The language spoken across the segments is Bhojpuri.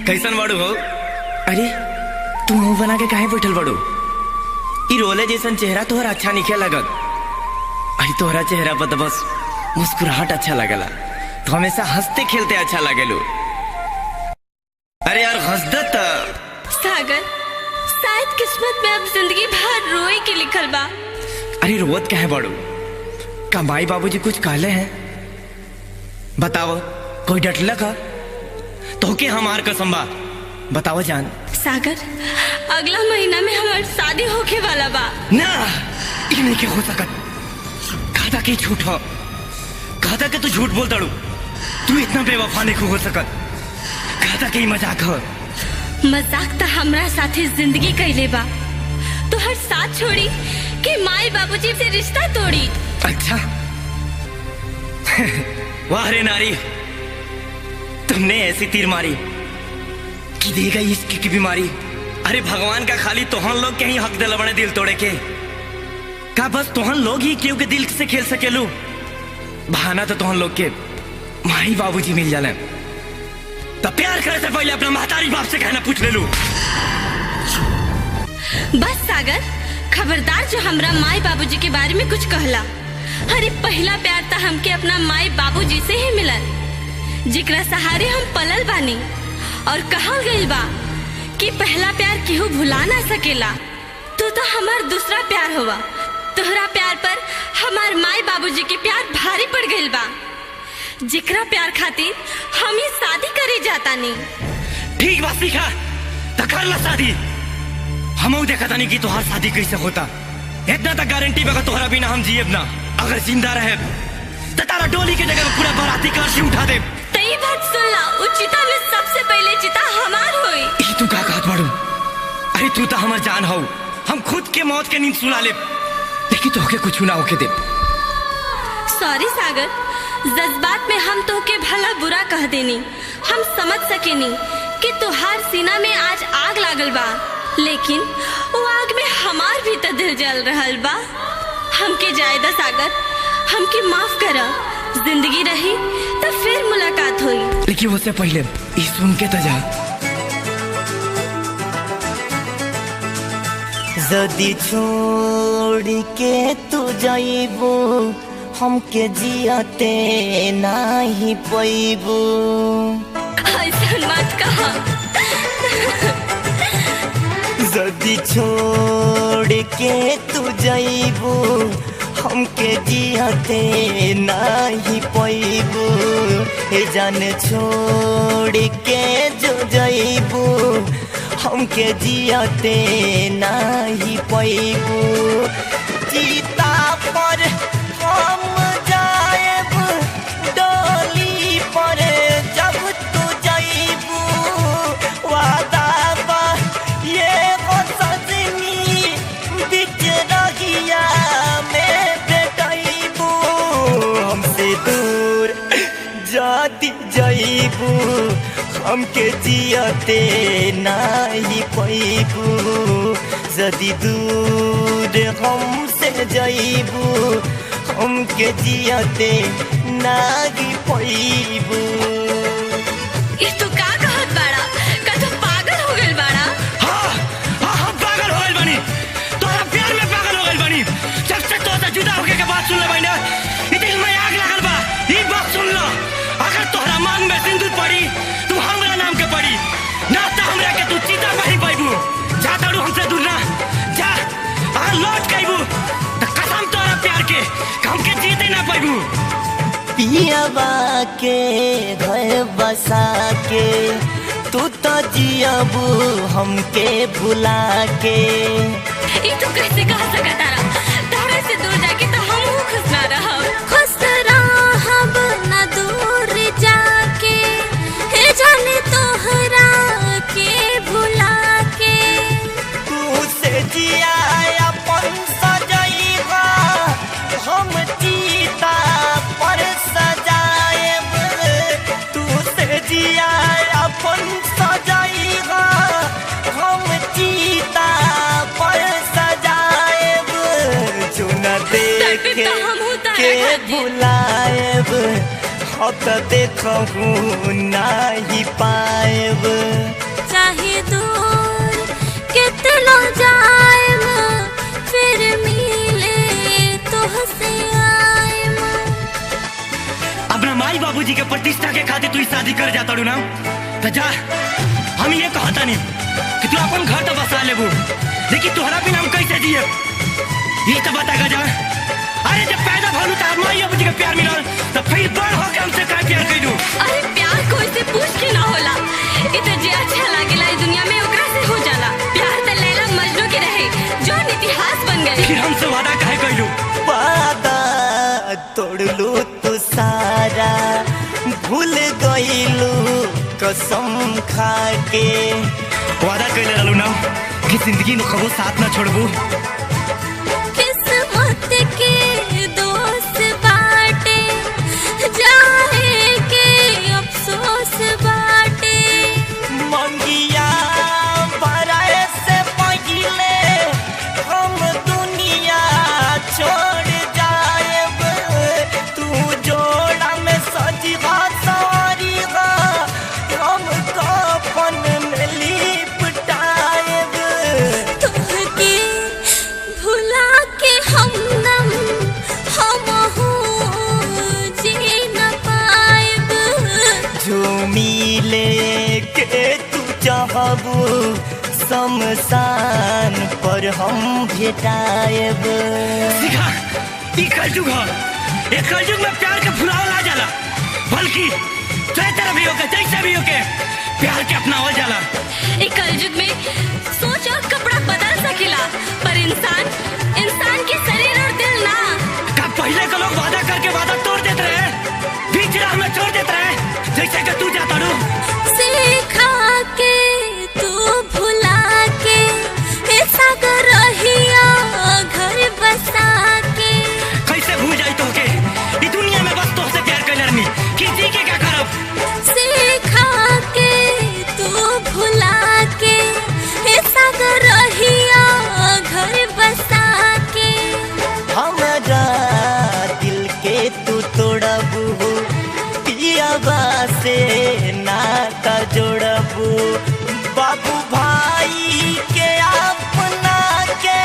कैसन बाड़ू हो? अरे तू मुंह बना के काहे बैठल बाड़ू? ई रोले जैसन चेहरा तोहरा अच्छा नहीं लगत। अरे तोहरा चेहरा पर तो बस मुस्कुराहट अच्छा लगला। तो हमेशा हंसते खेलते अच्छा लगेलू। अरे यार हंस दे त। सागर, शायद किस्मत में अब जिंदगी भर रोए के लिखल बा। अरे रोवत काहे बाड़ू? का माई बाबूजी कुछ कहले हैं? बताओ, कोई डटला का? तो के हमार कसम बा, बताओ जान। सागर, अगला महीना में हमार शादी होके वाला बा। ना, ये नहीं क्या हो सकत। कहता कि झूठ हो, कहता कि तू झूठ बोल दड़ू। तू इतना बेवफा नहीं हो सकत। कहता कि मजाक हो। मजाक तो हमरा साथे जिंदगी कैले बा। तो हर साथ छोड़ी कि माई बाबूजी से रिश्ता तोड़ी। अच्छा वाह रे नारी, तुमने ऐसी तीर मारी कि दे गई इश्क की बीमारी। अरे भगवान का खाली तोहन लोग के ही हक दिल बने दिल तोड़े के। का बस तोहन लोग ही क्यों के दिल से खेल सकेलू? बहाना तो तोहन लोग के माई बाबूजी मिल जाले। तो प्यार करे से पहले अपना महतारी बाप से कहना पूछ ले लू। बस सागर, खबरदार जो हमरा माई बाबूजी के बारे में कुछ कहला। अरे पहला प्यार तो हमके अपना माई बाबूजी से ही मिलल, जिकरा सहारे हम पलल बानी। और कहल गइल बा कि पहला प्यार केहू भुला ना सकेला। तू तो हमार दूसरा प्यार होवा। तोहरा प्यार पर हमार माई बाबूजी के प्यार भारी पड़ गइल बा, जिकरा प्यार खातिर हम ही शादी करे जाता नहीं। ठीक बात सीखा तो कर ला शादी। हम देखा था नहीं कि तुहार शादी कैसे होता। इतना तक गारंटी बगा तुहरा बिना हम जिएब ना। अगर जिंदा रहे तो तारा डोली के जगह पूरा बाराती कलशी उठा दे। तई बात सुन ला, चिता में सबसे पहले चिता हमार होई। ई तू का कहत बाड़ू? अरे तू तो हमार जान हो। हम खुद के मौत के नींद सुला ले, लेकिन तोहके कुछ ना होके दे। सॉरी सागर, जज्बात में हम तोहके भला बुरा कह देनी। हम समझ सकेनी कि तुहार सीना में आज आग लागल बा, लेकिन वो आग में हमार भी तो दिल जल रहल बा। हमके जायदा सागर, हमके माफ करा। जिंदगी रही तो फिर मुलाकात हुई, लेकिन उससे पहले ये सुन के तो जा। जदी छोड़ के तू जाइबू, हमके जियाते नाही पैबू। ऐसा मत कहा। जदी छोड़ के तू जाइबू, हमके जियाते नाही पैबू। हे जान छोड़ के जो जाइबू, हमके जियाते नाही पैबू। चिता पर हम जाएब, डोली पर जब तू जाइबू। वादा बा ये वो सजनी, बिच रहिया में बेटाइबू। हमसे दूर जाती जाइबू, हमके जियाते नाही पैबू। जदी दूर हमसे जाइबू, हमके जियाते नाही पैबू। ये तू का कहत बाड़ा? का तू पागल हो गइल बाड़ा? हाँ, हम पागल हो गइल बानी। तोरा प्यार में पागल हो गइल बानी। जब से तोरा जुदा होके के बात सुन ले बानी ना, ई दिल में आग लागल बा। ई बात सुन लो, अगर तोहरा मांग में सिंदूर पड़ी तू हमरा नाम के पड़ी, ना तो हमरा के तू चिता नहीं पाइबू। जा ताड़ू हमसे दूर ना जा। अगर लौट कइबू तो कसम तोरा प्यार के हमके जीते ना पाइबू। पियावा के घर बसा के तू तो जियाबू, हमके भुला के। ये तू कैसे कह सकता रहा? तोहरे से दूर जाके तो हम खुश ना रहब। खुश रहब ना दूर जाके, हे जाने तोहरा के भुला के। तू से जिया अपन सजाइबा, हम चिता पर सजाएब। तू से जिया अपन सजाइबा, हम चिता पर सजाएब। जो न देखे के भुलाएब, अब तो देखहूँ नहीं पाएब। चाहे दूर कितना जाएम फिर मिले तुहसे आएम। अपना माई बाबूजी के प्रतिष्ठा के खातिर तू शादी कर जाता रू ना तो जा। हम ये कहता नहीं कि तू अपन घर तो बसा लेबू, लेकिन तोहरा बिना हम कैसे जिए ये तो बता जा। अरे जब पैदा भलू तो माई बाबूजी के प्यार मिलल तो फिर बड़ होके हमसे का प्यार कइलू। अरे प्यार कोई से पूछ के ना होला, इ तो जे अच्छा लागेला इस दुनिया में ओकरा से हो जाला। प्यार तो लैला मजनू के रहे जो इतिहास बन गए। फिर हमसे वादा काहे कइलू? वादा तोड़लू तू सारा, भूल गईलू कसम खा के। वादा कइले रहलू ना कि जिंदगी में कबो साथ ना छोड़बू। किस्मत के दोस्त बाटे जाए के अफसोस बाटे। मंगिया बराए से पहिले हम दुनिया छोड़ जाएब। तू जोड़ा में सजीवा सवारीगा, हम कफन में लिपटाएब। तुहके भुला के हमदम हमहू जी न पाएब। जो मिले के तू चाहबू शमशान पर हम भेटाएब। सिखा ई कलयुग ह, ए कलयुग में प्यार के भुलावल ना जाला, बल्कि चाहे तरह भी होके जैसे भी होके प्यार के अपनावल जाला। एक कलयुग में सोच और कपड़ा बदल सकेला पर इंसान के शरीर और दिल ना। का पहले के लोग वादा करके वादा तोड़ देते रहे, बीच राह में छोड़ देते रहे, जैसे कि तू जाता रू। सिखा के तू भुला के ऐसा कर रहिया घर बसा के। कैसे भूल जाई तो के ई दुनिया में बस तोहसे प्यार कइले रहनी कि जी के क्या करब। सिखा के तू भुला के ऐसा कर रहिया घर बसा के। हमारा दिल के तू तोड़बू, पियाबा से नाता जोड़बू। बाबू भाई के अपना के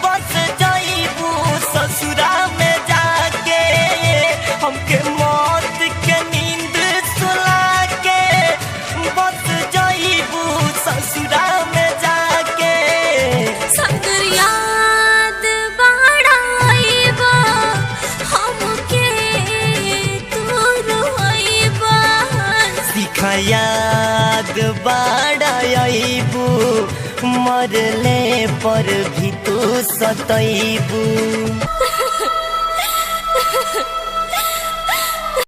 बस जाइबू ससुरा में जाके। हमके मौत के नींद सुला के बस जाइबू ससुरा में जाके। सगर याद बाड़ाइबा हमके तू रोइबा। सिखा याद बाड़ाइबू, मरले पर भी तू सतइबू।